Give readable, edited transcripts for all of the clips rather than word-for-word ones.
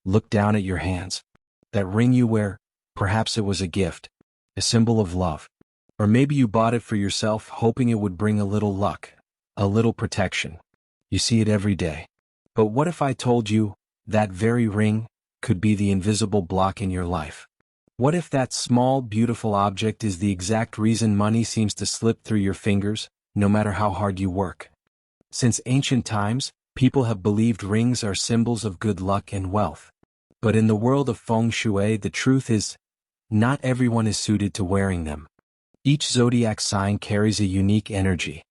Look down at your hands. That ring you wear, perhaps it was a gift, a symbol of love. Or maybe you bought it for yourself hoping it would bring a little luck, a little protection. You see it every day. But what if I told you that very ring could be the invisible block in your life? What if that small, beautiful object is the exact reason money seems to slip through your fingers, no matter how hard you work? Since ancient times, people have believed rings are symbols of good luck and wealth. But in the world of feng shui, the truth is, not everyone is suited to wearing them. Each zodiac sign carries a unique energy.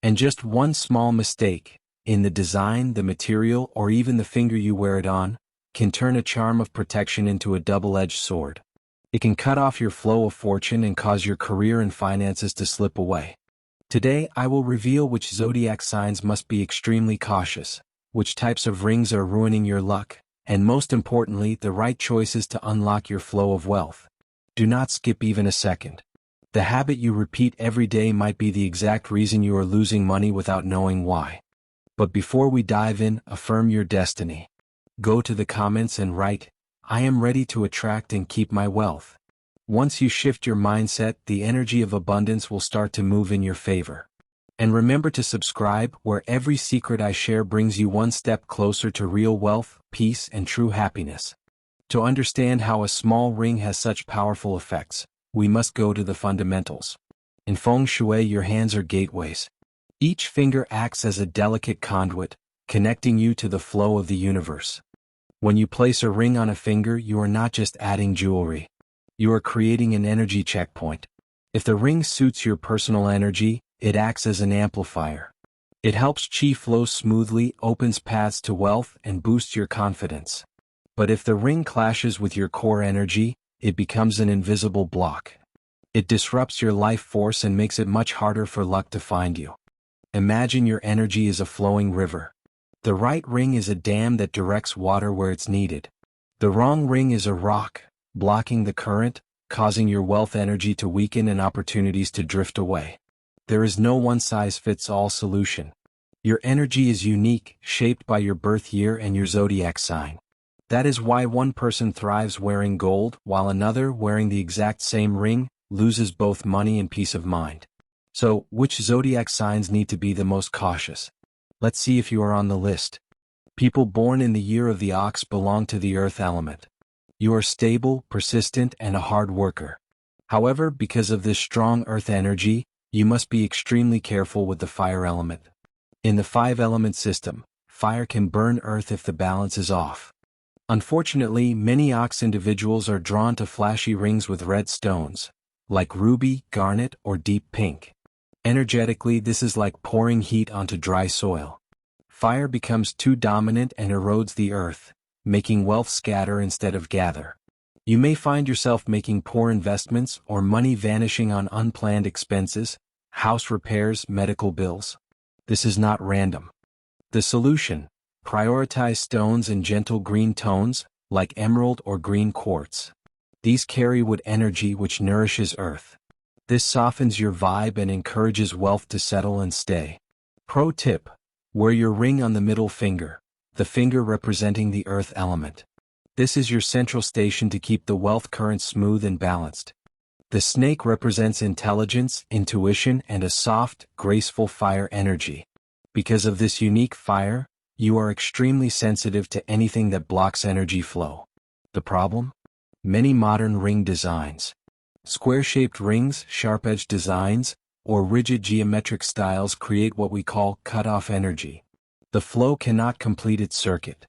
And just one small mistake, in the design, the material, or even the finger you wear it on, can turn a charm of protection into a double-edged sword. It can cut off your flow of fortune and cause your career and finances to slip away. Today, I will reveal which zodiac signs must be extremely cautious, which types of rings are ruining your luck, and most importantly, the right choices to unlock your flow of wealth. Do not skip even a second. The habit you repeat every day might be the exact reason you are losing money without knowing why. But before we dive in, affirm your destiny. Go to the comments and write, "I am ready to attract and keep my wealth." Once you shift your mindset, the energy of abundance will start to move in your favor. And remember to subscribe, where every secret I share brings you one step closer to real wealth, peace, and true happiness. To understand how a small ring has such powerful effects, we must go to the fundamentals. In feng shui, your hands are gateways. Each finger acts as a delicate conduit, connecting you to the flow of the universe. When you place a ring on a finger, you are not just adding jewelry. You are creating an energy checkpoint. If the ring suits your personal energy, it acts as an amplifier. It helps chi flow smoothly, opens paths to wealth, and boosts your confidence. But if the ring clashes with your core energy, it becomes an invisible block. It disrupts your life force and makes it much harder for luck to find you. Imagine your energy is a flowing river. The right ring is a dam that directs water where it's needed. The wrong ring is a rock, blocking the current, causing your wealth energy to weaken and opportunities to drift away. There is no one-size-fits-all solution. Your energy is unique, shaped by your birth year and your zodiac sign. That is why one person thrives wearing gold, while another, wearing the exact same ring, loses both money and peace of mind. So, which zodiac signs need to be the most cautious? Let's see if you are on the list. People born in the year of the ox belong to the earth element. You are stable, persistent, and a hard worker. However, because of this strong earth energy, you must be extremely careful with the fire element. In the five-element system, fire can burn earth if the balance is off. Unfortunately, many ox individuals are drawn to flashy rings with red stones, like ruby, garnet, or deep pink. Energetically, this is like pouring heat onto dry soil. Fire becomes too dominant and erodes the earth, making wealth scatter instead of gather. You may find yourself making poor investments or money vanishing on unplanned expenses, house repairs, medical bills. This is not random. The solution: prioritize stones in gentle green tones, like emerald or green quartz. These carry wood energy which nourishes earth. This softens your vibe and encourages wealth to settle and stay. Pro tip: wear your ring on the middle finger, the finger representing the earth element. This is your central station to keep the wealth current smooth and balanced. The snake represents intelligence, intuition, and a soft, graceful fire energy. Because of this unique fire, you are extremely sensitive to anything that blocks energy flow. The problem? Many modern ring designs. Square-shaped rings, sharp-edged designs, or rigid geometric styles create what we call cut-off energy. The flow cannot complete its circuit.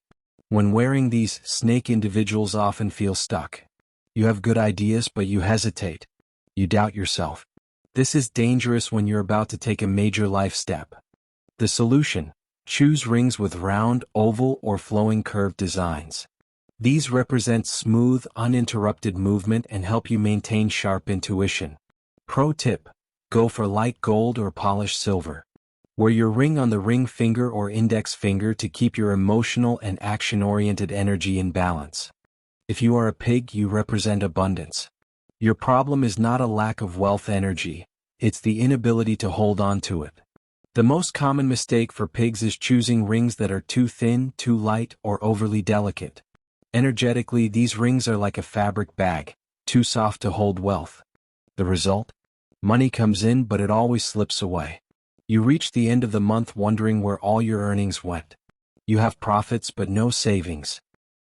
When wearing these, snake individuals often feel stuck. You have good ideas but you hesitate. You doubt yourself. This is dangerous when you're about to take a major life step. The solution: choose rings with round, oval, or flowing curved designs. These represent smooth, uninterrupted movement and help you maintain sharp intuition. Pro tip: go for light gold or polished silver. Wear your ring on the ring finger or index finger to keep your emotional and action-oriented energy in balance. If you are a pig, you represent abundance. Your problem is not a lack of wealth energy, it's the inability to hold on to it. The most common mistake for pigs is choosing rings that are too thin, too light, or overly delicate. Energetically, these rings are like a fabric bag, too soft to hold wealth. The result? Money comes in, but it always slips away. You reach the end of the month wondering where all your earnings went. You have profits but no savings.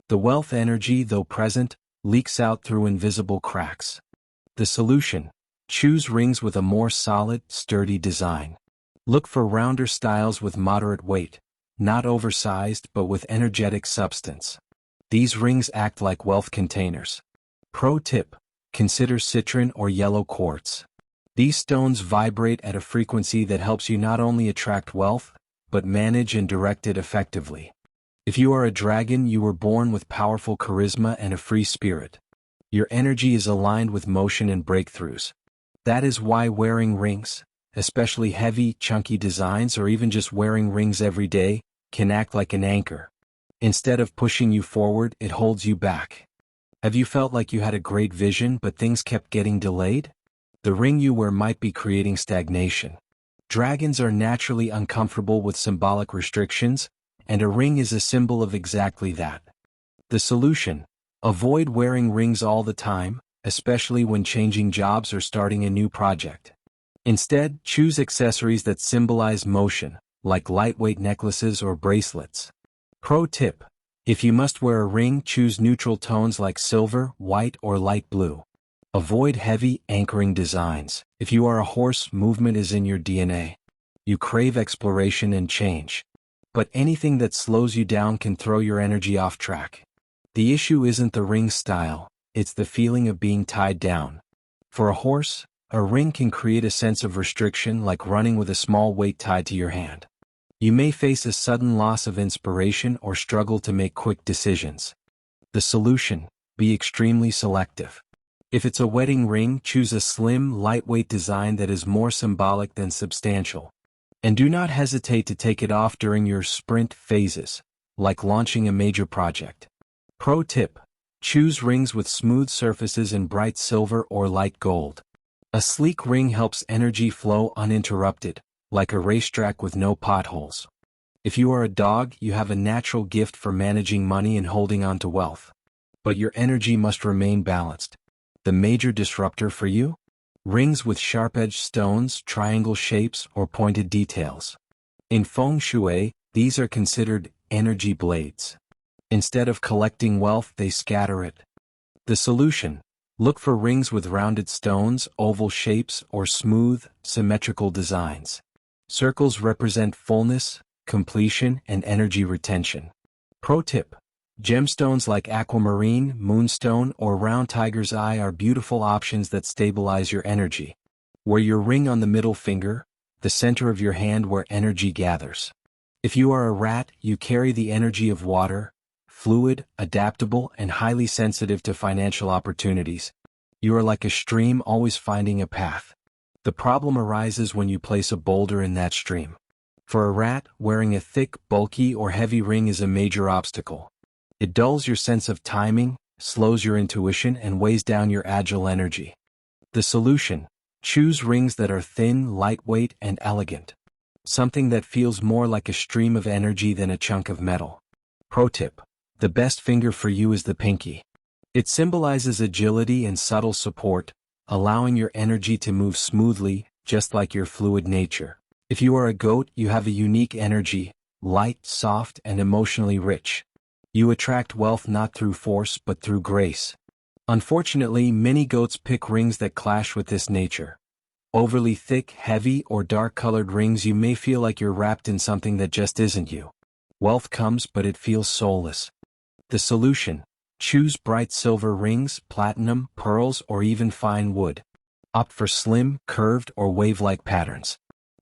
The wealth energy, though present, leaks out through invisible cracks. The solution: choose rings with a more solid, sturdy design. Look for rounder styles with moderate weight, not oversized but with energetic substance. These rings act like wealth containers. Pro tip: consider citron or yellow quartz. These stones vibrate at a frequency that helps you not only attract wealth, but manage and direct it effectively. If you are a dragon, you were born with powerful charisma and a free spirit. Your energy is aligned with motion and breakthroughs. That is why wearing rings, especially heavy, chunky designs, or even just wearing rings every day, can act like an anchor. Instead of pushing you forward, it holds you back. Have you felt like you had a great vision but things kept getting delayed? The ring you wear might be creating stagnation. Dragons are naturally uncomfortable with symbolic restrictions, and a ring is a symbol of exactly that. The solution: avoid wearing rings all the time, especially when changing jobs or starting a new project. Instead, choose accessories that symbolize motion, like lightweight necklaces or bracelets. Pro tip: if you must wear a ring, choose neutral tones like silver, white, or light blue. Avoid heavy, anchoring designs. If you are a horse, movement is in your DNA. You crave exploration and change. But anything that slows you down can throw your energy off track. The issue isn't the ring style, it's the feeling of being tied down. For a horse, a ring can create a sense of restriction, like running with a small weight tied to your hand. You may face a sudden loss of inspiration or struggle to make quick decisions. The solution: be extremely selective. If it's a wedding ring, choose a slim, lightweight design that is more symbolic than substantial. And do not hesitate to take it off during your sprint phases, like launching a major project. Pro tip: choose rings with smooth surfaces in bright silver or light gold. A sleek ring helps energy flow uninterrupted, like a racetrack with no potholes. If you are a dog, you have a natural gift for managing money and holding on to wealth. But your energy must remain balanced. The major disruptor for you? Rings with sharp-edged stones, triangle shapes, or pointed details. In feng shui, these are considered energy blades. Instead of collecting wealth, they scatter it. The solution: look for rings with rounded stones, oval shapes, or smooth, symmetrical designs. Circles represent fullness, completion, and energy retention. Pro tip: gemstones like aquamarine, moonstone, or round tiger's eye are beautiful options that stabilize your energy. Wear your ring on the middle finger, the center of your hand where energy gathers. If you are a rat, you carry the energy of water, fluid, adaptable, and highly sensitive to financial opportunities. You are like a stream, always finding a path. The problem arises when you place a boulder in that stream. For a rat, wearing a thick, bulky, or heavy ring is a major obstacle. It dulls your sense of timing, slows your intuition, and weighs down your agile energy. The solution: choose rings that are thin, lightweight, and elegant. Something that feels more like a stream of energy than a chunk of metal. Pro tip: the best finger for you is the pinky. It symbolizes agility and subtle support, allowing your energy to move smoothly, just like your fluid nature. If you are a goat, you have a unique energy, light, soft, and emotionally rich. You attract wealth not through force but through grace. Unfortunately, many goats pick rings that clash with this nature. Overly thick, heavy, or dark-colored rings, you may feel like you're wrapped in something that just isn't you. Wealth comes, but it feels soulless. The solution: choose bright silver rings, platinum, pearls, or even fine wood. Opt for slim, curved, or wave-like patterns.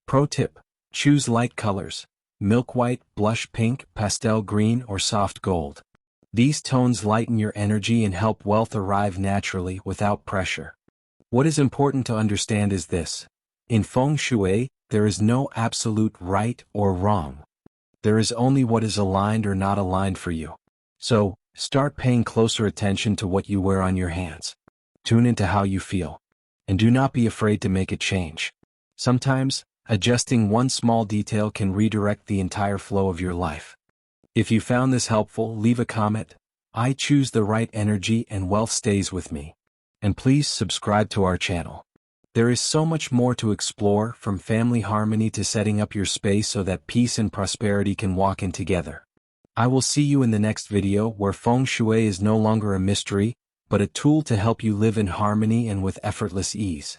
Pro tip: choose light colors: milk white, blush pink, pastel green, or soft gold. These tones lighten your energy and help wealth arrive naturally without pressure. What is important to understand is this: in feng shui, there is no absolute right or wrong. There is only what is aligned or not aligned for you. So, start paying closer attention to what you wear on your hands. Tune into how you feel. And do not be afraid to make a change. Sometimes, adjusting one small detail can redirect the entire flow of your life. If you found this helpful, leave a comment, I choose the right energy and wealth stays with me. And please subscribe to our channel. There is so much more to explore, from family harmony to setting up your space so that peace and prosperity can walk in together. I will see you in the next video, where feng shui is no longer a mystery, but a tool to help you live in harmony and with effortless ease.